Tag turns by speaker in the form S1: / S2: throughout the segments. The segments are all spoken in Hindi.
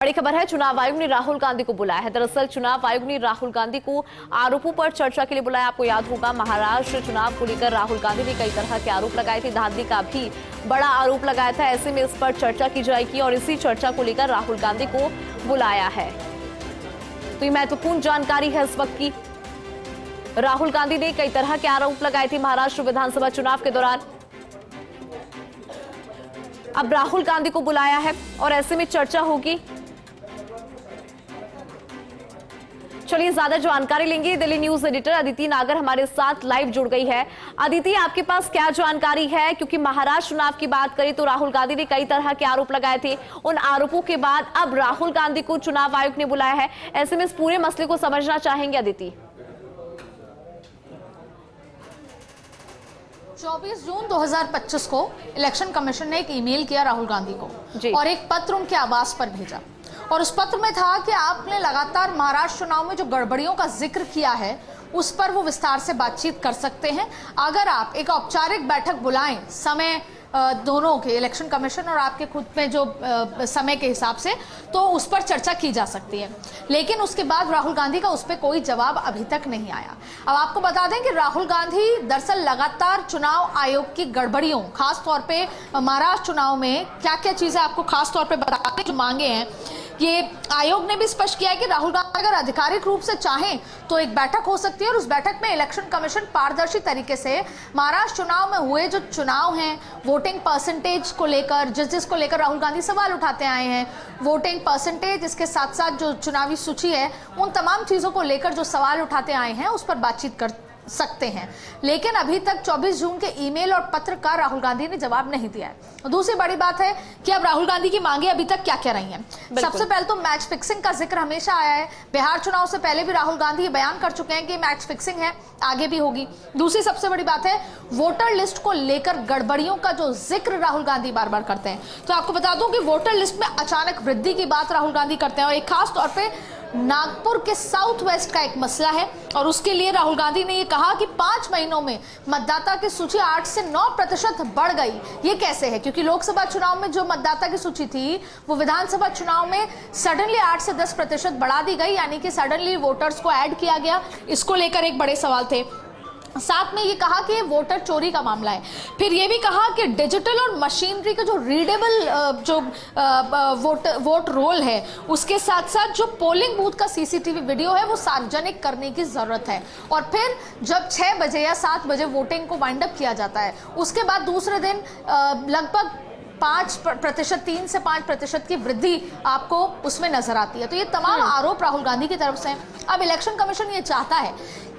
S1: बड़ी खबर है, चुनाव आयोग ने राहुल गांधी को बुलाया है। दरअसल चुनाव आयोग ने राहुल गांधी को आरोपों पर चर्चा के लिए बुलाया। आपको याद होगा, महाराष्ट्र चुनाव को लेकर राहुल गांधी ने कई तरह के आरोप लगाए थे। धांधली का भी बड़ा आरोप लगाया था। ऐसे में इस पर चर्चा की जाएगी और इसी चर्चा को लेकर राहुल गांधी को बुलाया है। तो ये महत्वपूर्ण जानकारी है इस वक्त की। राहुल गांधी ने कई तरह के आरोप लगाए थे महाराष्ट्र विधानसभा चुनाव के दौरान। अब राहुल गांधी को बुलाया है और ऐसे में चर्चा होगी। चलिए ज्यादा जानकारी लेंगे। दिल्ली न्यूज एडिटर अदिति नागर हमारे साथ लाइव जुड़ गई है। अदिति, आपके पास क्या जानकारी है? क्योंकि महाराष्ट्र चुनाव की बात करें तो राहुल गांधी ने कई तरह के आरोप लगाए थे। उन आरोपों के बाद अब राहुल गांधी को चुनाव आयोग ने बुलाया है। ऐसे में इस पूरे मसले को समझना चाहेंगे अदिति।
S2: 24 जून 2025 को इलेक्शन कमीशन ने एक ईमेल किया राहुल गांधी को और एक पत्र उनके आवास पर भेजा। और उस पत्र में था कि आपने लगातार महाराष्ट्र चुनाव में जो गड़बड़ियों का जिक्र किया है उस पर वो विस्तार से बातचीत कर सकते हैं। अगर आप एक औपचारिक बैठक बुलाएं, समय दोनों के, इलेक्शन कमीशन और आपके खुद में जो समय के हिसाब से, तो उस पर चर्चा की जा सकती है। लेकिन उसके बाद राहुल गांधी का उस पर कोई जवाब अभी तक नहीं आया। अब आपको बता दें कि राहुल गांधी दरअसल लगातार चुनाव आयोग की गड़बड़ियों, खास तौर पे महाराष्ट्र चुनाव में क्या क्या चीजें आपको खास तौर पे बताते जो मांगे हैं, ये आयोग ने भी स्पष्ट किया है कि राहुल गांधी अगर आधिकारिक रूप से चाहें तो एक बैठक हो सकती है और उस बैठक में इलेक्शन कमीशन पारदर्शी तरीके से महाराष्ट्र चुनाव में हुए जो चुनाव हैं, वोटिंग परसेंटेज को लेकर, जिसको लेकर राहुल गांधी सवाल उठाते आए हैं, वोटिंग परसेंटेज, इसके साथ साथ जो चुनावी सूची है, उन तमाम चीजों को लेकर जो सवाल उठाते आए हैं उस पर बातचीत कर सकते हैं। लेकिन अभी तक 24 जून के ईमेल और पत्र का राहुल गांधी ने जवाब नहीं दिया है। दूसरी बड़ी बात है कि अब राहुल गांधी की मांगे अभी तक क्या क्या रही हैं। सबसे पहले तो मैच फिक्सिंग का जिक्र हमेशा आया है। बिहार चुनाव से पहले भी राहुल गांधी ये बयान कर चुके हैं कि मैच फिक्सिंग है, आगे भी होगी। दूसरी सबसे बड़ी बात है वोटर लिस्ट को लेकर गड़बड़ियों का जो जिक्र राहुल गांधी बार बार करते हैं। तो आपको बता दूं कि वोटर लिस्ट में अचानक वृद्धि की बात राहुल गांधी करते हैं और एक खास तौर पर नागपुर के साउथ वेस्ट का एक मसला है और उसके लिए राहुल गांधी ने ये कहा कि 5 महीनों में मतदाता की सूची 8 से 9% बढ़ गई। ये कैसे है? क्योंकि लोकसभा चुनाव में जो मतदाता की सूची थी वो विधानसभा चुनाव में सडनली 8 से 10% बढ़ा दी गई, यानी कि सडनली वोटर्स को ऐड किया गया। इसको लेकर एक बड़े सवाल थे। साथ में ये कहा कि वोटर चोरी का मामला है। फिर ये भी कहा कि डिजिटल और मशीनरी का जो रीडेबल जो वोट रोल है, उसके साथ साथ जो पोलिंग बूथ का सीसीटीवी वीडियो है वो सार्वजनिक करने की जरूरत है। और फिर जब 6 बजे या 7 बजे वोटिंग को वाइंड अप किया जाता है, उसके बाद दूसरे दिन लगभग 5%, 3 से 5% की वृद्धि आपको उसमें नजर आती है। तो ये तमाम आरोप राहुल गांधी की तरफ से हैं। अब इलेक्शन कमीशन ये चाहता है,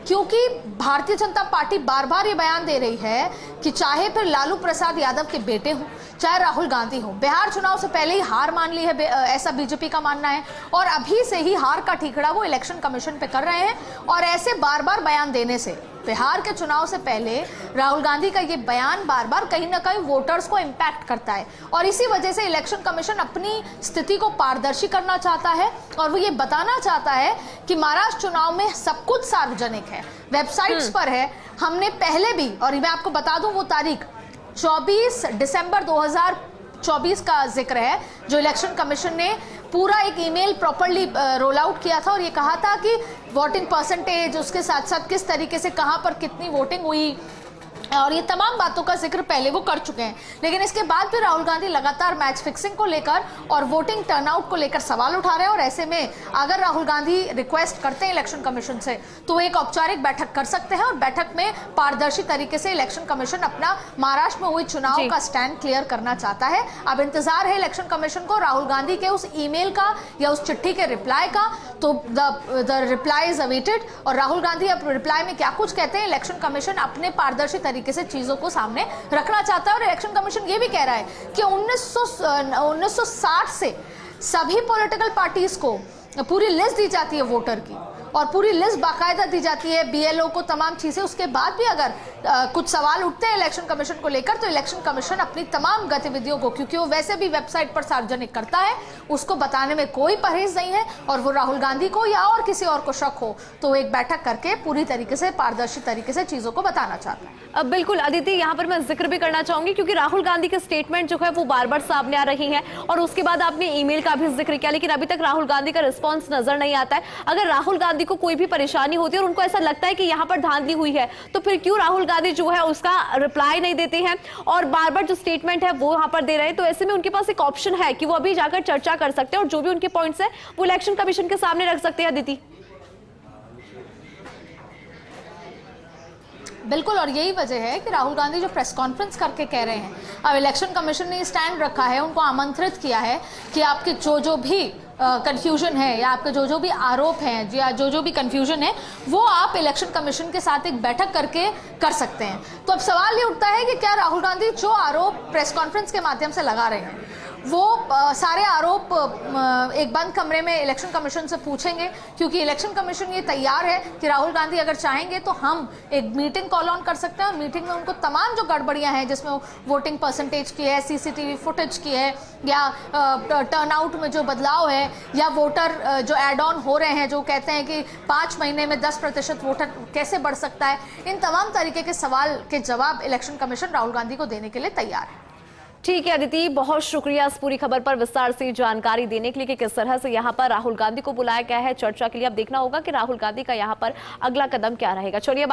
S2: क्योंकि भारतीय जनता पार्टी बार बार ये बयान दे रही है कि चाहे फिर लालू प्रसाद यादव के बेटे हों, चाहे राहुल गांधी हो, बिहार चुनाव से पहले ही हार मान ली है, ऐसा बीजेपी का मानना है और अभी से ही हार का ठीकरा वो इलेक्शन कमीशन पे कर रहे हैं। और ऐसे बार बार बयान देने से बिहार के चुनाव से पहले राहुल गांधी का ये बयान बार बार कहीं ना कहीं वोटर्स को इम्पैक्ट करता है और इसी वजह से इलेक्शन कमीशन अपनी स्थिति को पारदर्शी करना चाहता है और वो ये बताना चाहता है कि महाराष्ट्र चुनाव में सब कुछ सार्वजनिक है, वेबसाइट्स पर है। हमने पहले भी, और मैं आपको बता दूं वो तारीख 24 दिसंबर 2024 का जिक्र है, जो इलेक्शन कमीशन ने पूरा एक ईमेल प्रॉपर्ली रोल आउट किया था और ये कहा था कि वोटिंग परसेंटेज, उसके साथ साथ किस तरीके से कहां पर कितनी वोटिंग हुई और ये तमाम बातों का जिक्र पहले वो कर चुके हैं। लेकिन इसके बाद भी राहुल गांधी लगातार मैच फिक्सिंग को लेकर और वोटिंग टर्नआउट को लेकर सवाल उठा रहे हैं और ऐसे में अगर राहुल गांधी रिक्वेस्ट करते हैं इलेक्शन कमीशन से तो एक औपचारिक बैठक कर सकते हैं और बैठक में पारदर्शी तरीके से इलेक्शन कमीशन अपना महाराष्ट्र में हुए चुनाव का स्टैंड क्लियर करना चाहता है। अब इंतजार है इलेक्शन कमीशन को राहुल गांधी के उस ईमेल का या उस चिट्ठी के रिप्लाई का। तो द रिप्लाई इज अवेटेड और राहुल गांधी अब रिप्लाई में क्या कुछ कहते हैं, इलेक्शन कमीशन अपने पारदर्शी तरीके से चीजों को सामने रखना चाहता है। और इलेक्शन कमीशन ये भी कह रहा है कि 1960 से सभी पॉलिटिकल पार्टीज को पूरी लिस्ट दी जाती है वोटर की और पूरी लिस्ट बाकायदा दी जाती है, बीएलओ को तमाम चीजें। उसके बाद भी अगर कुछ सवाल उठते हैं इलेक्शन कमीशन को लेकर, तो इलेक्शन कमीशन अपनी तमाम गतिविधियों को, क्योंकि वो वैसे भी वेबसाइट पर सार्वजनिक करता है, उसको बताने में कोई परहेज नहीं है। और वो राहुल गांधी को या और किसी और को शक हो तो एक बैठक करके पूरी तरीके से पारदर्शी तरीके से चीजों को बताना चाहता है।
S1: अब बिल्कुल अदिति, यहाँ पर मैं जिक्र भी करना चाहूंगी क्योंकि राहुल गांधी के स्टेटमेंट जो है वो बार बार सामने आ रही हैं और उसके बाद आपने ईमेल का भी जिक्र किया, लेकिन अभी तक राहुल गांधी का रिस्पांस नजर नहीं आता है। अगर राहुल गांधी को कोई भी परेशानी होती है और उनको ऐसा लगता है कि यहाँ पर धांधली हुई है, तो फिर क्यों राहुल गांधी जो है उसका रिप्लाई नहीं देते हैं और बार बार जो स्टेटमेंट है वो यहाँ पर दे रहे हैं? तो ऐसे में उनके पास एक ऑप्शन है कि वो अभी जाकर चर्चा कर सकते हैं और जो भी उनके पॉइंट्स है वो इलेक्शन कमीशन के सामने रख सकते हैं। अदिति,
S2: बिल्कुल, और यही वजह है कि राहुल गांधी जो प्रेस कॉन्फ्रेंस करके कह रहे हैं, अब इलेक्शन कमीशन ने स्टैंड रखा है, उनको आमंत्रित किया है कि आपके जो भी कंफ्यूजन है या आपके जो भी आरोप हैं या जो भी कंफ्यूजन है वो आप इलेक्शन कमीशन के साथ एक बैठक करके कर सकते हैं। तो अब सवाल ये उठता है कि क्या राहुल गांधी जो आरोप प्रेस कॉन्फ्रेंस के माध्यम से लगा रहे हैं वो सारे आरोप एक बंद कमरे में इलेक्शन कमीशन से पूछेंगे? क्योंकि इलेक्शन कमीशन ये तैयार है कि राहुल गांधी अगर चाहेंगे तो हम एक मीटिंग कॉल ऑन कर सकते हैं और मीटिंग में उनको तमाम जो गड़बड़ियां हैं जिसमें वोटिंग परसेंटेज की है, सीसीटीवी फुटेज की है, या टर्नआउट में जो बदलाव है, या वोटर जो एड ऑन हो रहे हैं, जो कहते हैं कि 5 महीने में 10% वोटर कैसे बढ़ सकता है, इन तमाम तरीके के सवाल के जवाब इलेक्शन कमीशन राहुल गांधी को देने के लिए तैयार है।
S1: ठीक है अदिति, बहुत शुक्रिया इस पूरी खबर पर विस्तार से जानकारी देने के लिए कि किस तरह से यहाँ पर राहुल गांधी को बुलाया गया है चर्चा के लिए। अब देखना होगा कि राहुल गांधी का यहाँ पर अगला कदम क्या रहेगा। चलिए